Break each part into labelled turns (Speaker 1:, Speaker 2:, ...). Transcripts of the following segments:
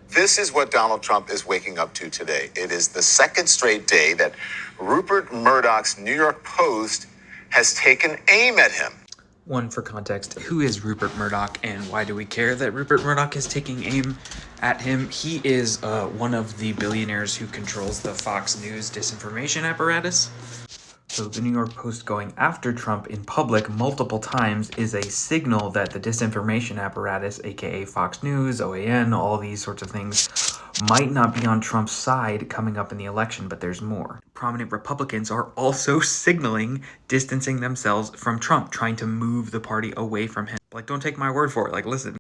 Speaker 1: This is what Donald Trump is waking up to today. It is the second straight day that Rupert Murdoch's New York Post has taken aim at him.
Speaker 2: One, for context, who is Rupert Murdoch and why do we care that Rupert Murdoch is taking aim at him? He is one of the billionaires who controls the Fox News disinformation apparatus. So the New York Post going after Trump in public multiple times is a signal that the disinformation apparatus, aka Fox News, OAN, all these sorts of things, might not be on Trump's side coming up in the election, but there's more. Prominent Republicans are also signaling distancing themselves from Trump, trying to move the party away from him. Like, don't take my word for it. Like, listen.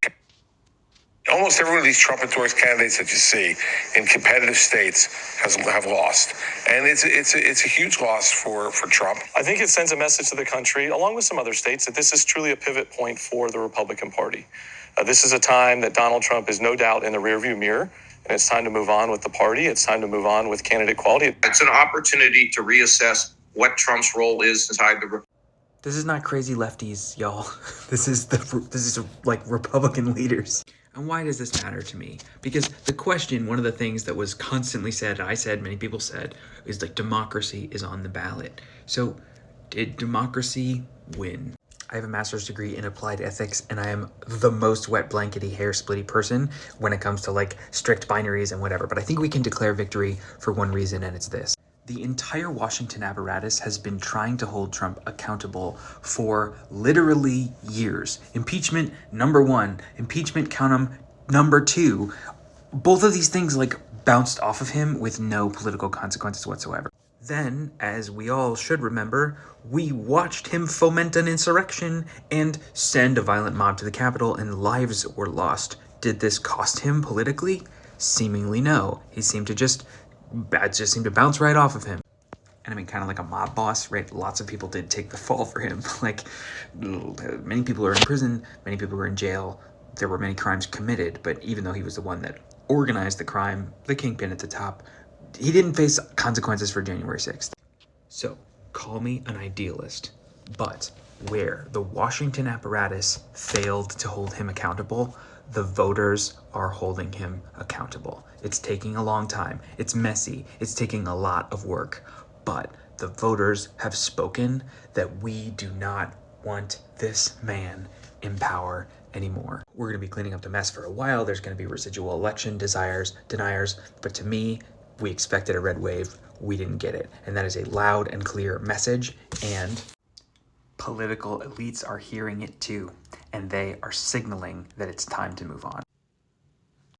Speaker 3: Almost every one of these Trump-endorsed candidates that you see in competitive states have lost. And it's a huge loss for Trump.
Speaker 4: I think it sends a message to the country, along with some other states, that this is truly a pivot point for the Republican Party. This is a time that Donald Trump is no doubt in the rearview mirror, and it's time to move on with the party. It's time to move on with candidate quality.
Speaker 5: It's an opportunity to reassess what Trump's role is inside the
Speaker 2: This is not crazy lefties, y'all. This is like Republican leaders. And why does this matter to me? Because the question, one of the things that was constantly said, I said, many people said, is like democracy is on the ballot. So did democracy win? I have a master's degree in applied ethics, and I am the most wet blankety hair splitty person when it comes to like strict binaries and whatever. But I think we can declare victory for one reason, and it's this. The entire Washington apparatus has been trying to hold Trump accountable for literally years. Impeachment, number one. Impeachment, count 'em, number two. Both of these things like bounced off of him with no political consequences whatsoever. Then, as we all should remember, we watched him foment an insurrection and send a violent mob to the Capitol, and lives were lost. Did this cost him politically? Seemingly no. It just seemed to bounce right off of him. And I mean, kind of like a mob boss, right? Lots of people did take the fall for him. Like, many people are in prison, many people were in jail. There were many crimes committed, but even though he was the one that organized the crime, the kingpin at the top, he didn't face consequences for January 6th. So, call me an idealist, but where the Washington apparatus failed to hold him accountable, the voters are holding him accountable. It's taking a long time. It's messy. It's taking a lot of work. But the voters have spoken that we do not want this man in power anymore. We're going to be cleaning up the mess for a while. There's going to be residual election deniers. But to me, we expected a red wave. We didn't get it. And that is a loud and clear message. And political elites are hearing it too. And they are signaling that it's time to move on.